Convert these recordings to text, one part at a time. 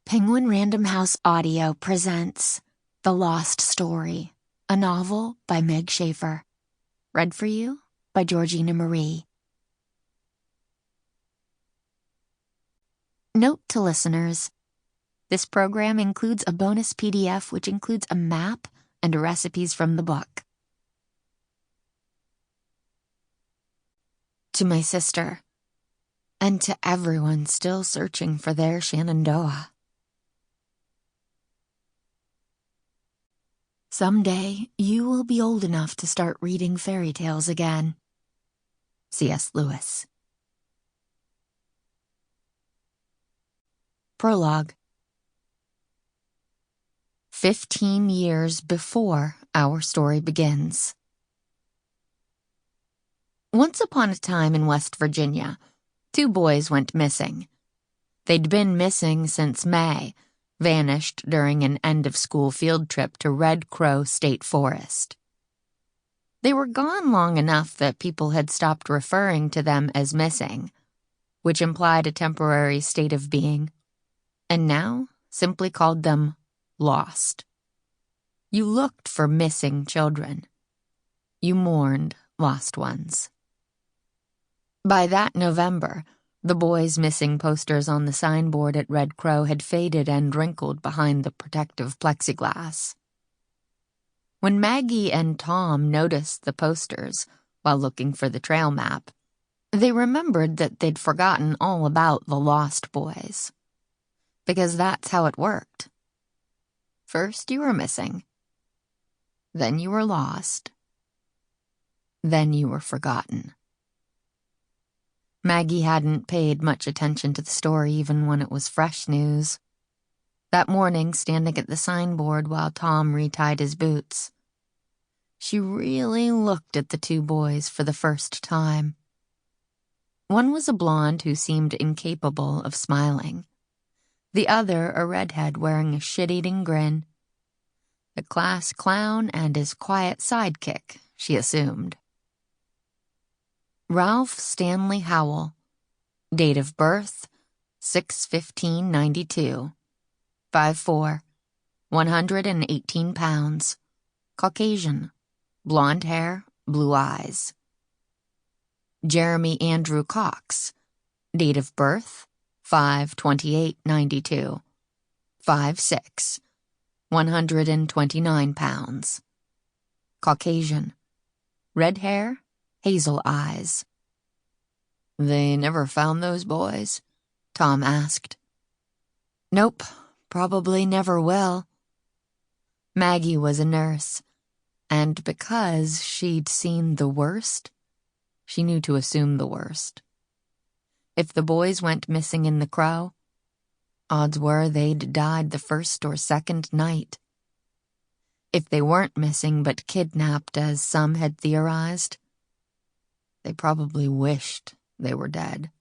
Penguin Random House Audio presents The Lost Story, a novel by Meg Shaffer. Read for you by Jorjeana Marie. Note to listeners, this program includes a bonus PDF which includes a map and recipes from the book. To my sister, and to everyone still searching for their Shenandoah. Someday, you will be old enough to start reading fairy tales again. C.S. Lewis. Prologue. 15 years before our story begins. Once upon a time in West Virginia, 2 boys went missing. They'd been missing since May, vanished during an end-of-school field trip to Red Crow State Forest. They were gone long enough that people had stopped referring to them as missing, which implied a temporary state of being, and now simply called them lost. You looked for missing children. You mourned lost ones. By that November, the boys' missing posters on the signboard at Red Crow had faded and wrinkled behind the protective plexiglass. When Maggie and Tom noticed the posters while looking for the trail map, they remembered that they'd forgotten all about the lost boys. Because that's how it worked. First you were missing. Then you were lost. Then you were forgotten. Maggie hadn't paid much attention to the story even when it was fresh news. That morning, standing at the signboard while Tom retied his boots, she really looked at the 2 boys for the first time. One was a blonde who seemed incapable of smiling. The other a redhead wearing a shit-eating grin. The class clown and his quiet sidekick, she assumed. Ralph Stanley Howell. Date of birth, 6/15/92. 5'4", 118 pounds. Caucasian. Blonde hair, blue eyes. Jeremy Andrew Cox. Date of birth, 5/28/92. 5'6", 129 pounds. Caucasian. Red hair, hazel eyes. They never found those boys? Tom asked. Nope, probably never will. Maggie was a nurse, and because she'd seen the worst, she knew to assume the worst. If the boys went missing in the Crow, odds were they'd died the first or second night. If they weren't missing but kidnapped, as some had theorized, they probably wished they were dead.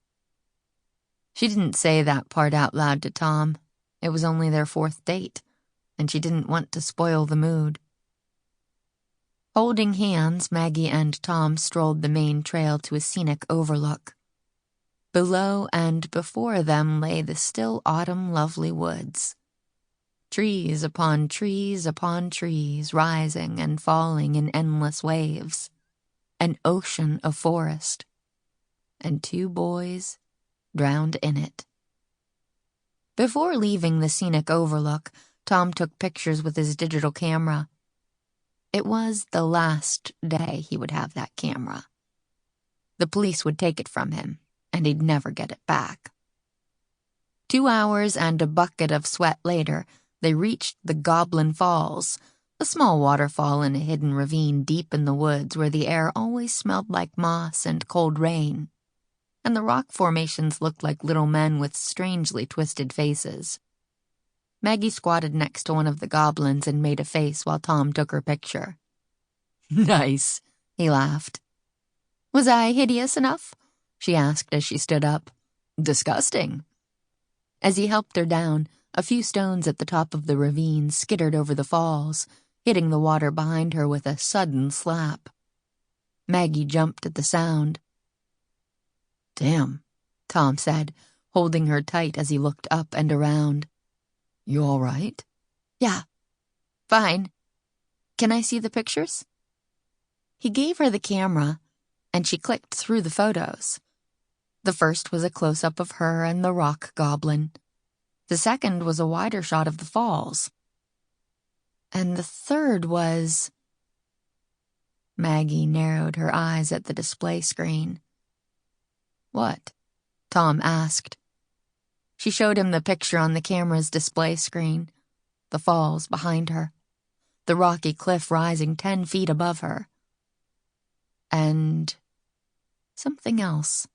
She didn't say that part out loud to Tom. It was only their 4th date, and she didn't want to spoil the mood. Holding hands, Maggie and Tom strolled the main trail to a scenic overlook. Below and before them lay the still autumn lovely woods. Trees upon trees upon trees, rising and falling in endless waves. An ocean of forest, and 2 boys drowned in it. Before leaving the scenic overlook, Tom took pictures with his digital camera. It was the last day he would have that camera. The police would take it from him, and he'd never get it back. 2 hours and a bucket of sweat later, they reached the Goblin Falls, a small waterfall in a hidden ravine deep in the woods where the air always smelled like moss and cold rain, and the rock formations looked like little men with strangely twisted faces. Maggie squatted next to one of the goblins and made a face while Tom took her picture. Nice, he laughed. Was I hideous enough? She asked as she stood up. Disgusting. As he helped her down, a few stones at the top of the ravine skittered over the falls, hitting the water behind her with a sudden slap. Maggie jumped at the sound. Damn, Tom said, holding her tight as he looked up and around. You all right? Yeah. Fine. Can I see the pictures? He gave her the camera, and she clicked through the photos. The first was a close-up of her and the rock goblin. The second was a wider shot of the falls. And the third was... Maggie narrowed her eyes at the display screen. What? Tom asked. She showed him the picture on the camera's display screen, the falls behind her, the rocky cliff rising 10 feet above her. And something else.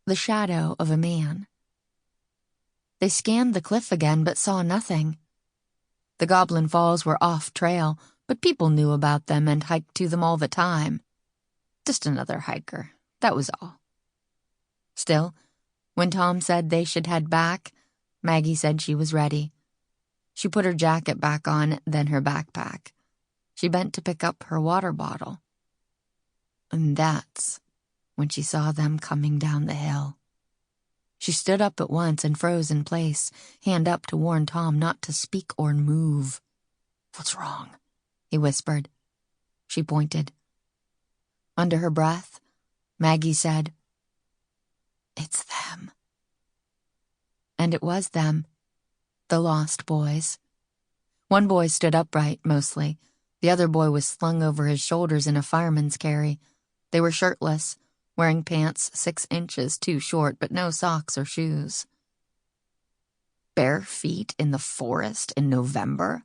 The shadow of a man. They scanned the cliff again but saw nothing. The Goblin Falls were off-trail, but people knew about them and hiked to them all the time. Just another hiker, that was all. Still, when Tom said they should head back, Maggie said she was ready. She put her jacket back on, then her backpack. She bent to pick up her water bottle. And that's when she saw them coming down the hill. She stood up at once and froze in place, hand up to warn Tom not to speak or move. "What's wrong?" he whispered. She pointed. Under her breath, Maggie said, "It's them." And it was them, the lost boys. One boy stood upright, mostly. The other boy was slung over his shoulders in a fireman's carry. They were shirtless, wearing pants 6 inches too short, but no socks or shoes. Bare feet in the forest in November?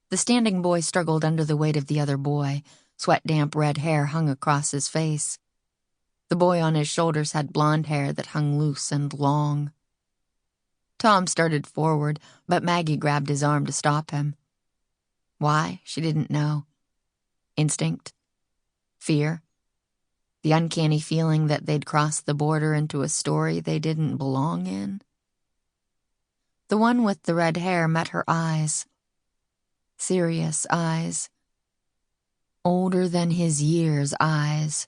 The standing boy struggled under the weight of the other boy. Sweat-damp red hair hung across his face. The boy on his shoulders had blonde hair that hung loose and long. Tom started forward, but Maggie grabbed his arm to stop him. Why, she didn't know. Instinct? Fear? The uncanny feeling that they'd crossed the border into a story they didn't belong in? The one with the red hair met her eyes. Serious eyes. Older than his years eyes.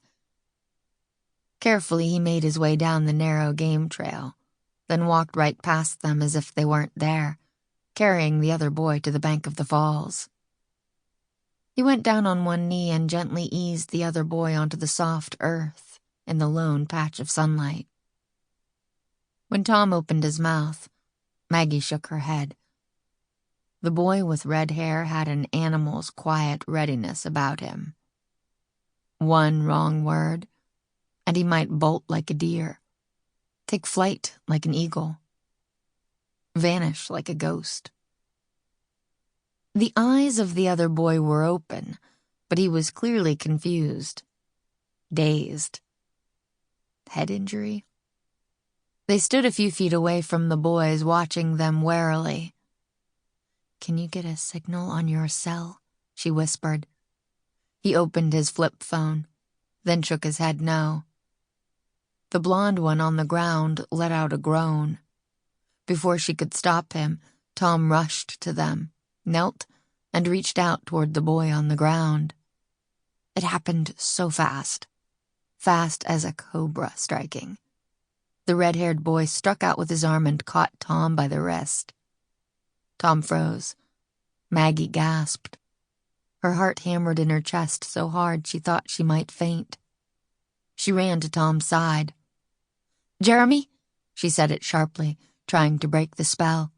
Carefully he made his way down the narrow game trail, then walked right past them as if they weren't there, carrying the other boy to the bank of the falls. He went down on one knee and gently eased the other boy onto the soft earth in the lone patch of sunlight. When Tom opened his mouth, Maggie shook her head. The boy with red hair had an animal's quiet readiness about him. One wrong word, and he might bolt like a deer, take flight like an eagle, vanish like a ghost. The eyes of the other boy were open, but he was clearly confused, dazed. Head injury? They stood a few feet away from the boys, watching them warily. "Can you get a signal on your cell?" she whispered. He opened his flip phone, then shook his head no. The blonde one on the ground let out a groan. Before she could stop him, Tom rushed to them, knelt, and reached out toward the boy on the ground. It happened so fast. Fast as a cobra striking. The red-haired boy struck out with his arm and caught Tom by the wrist. Tom froze. Maggie gasped. Her heart hammered in her chest so hard she thought she might faint. She ran to Tom's side. "Jeremy?" She said it sharply, trying to break the spell.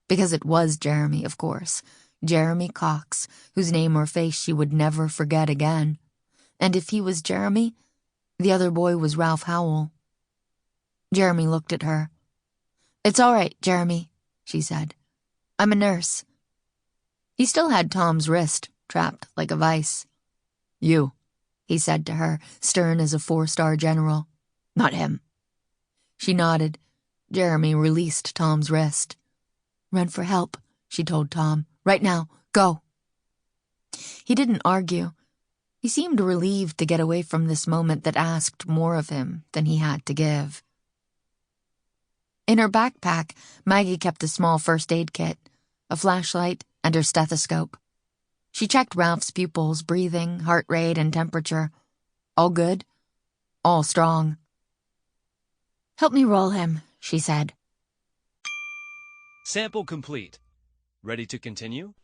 Because it was Jeremy, of course. Jeremy Cox, whose name or face she would never forget again. And if he was Jeremy, the other boy was Ralph Howell. Jeremy looked at her. "It's all right, Jeremy," she said. "I'm a nurse." He still had Tom's wrist, trapped like a vice. "You," he said to her, stern as a 4-star general. "Not him." She nodded. Jeremy released Tom's wrist. "Run for help," she told Tom. "Right now. Go." He didn't argue. He seemed relieved to get away from this moment that asked more of him than he had to give. In her backpack, Maggie kept a small first aid kit, a flashlight, and her stethoscope. She checked Ralph's pupils, breathing, heart rate, and temperature. All good. All strong. "Help me roll him," she said. Sample complete. Ready to continue?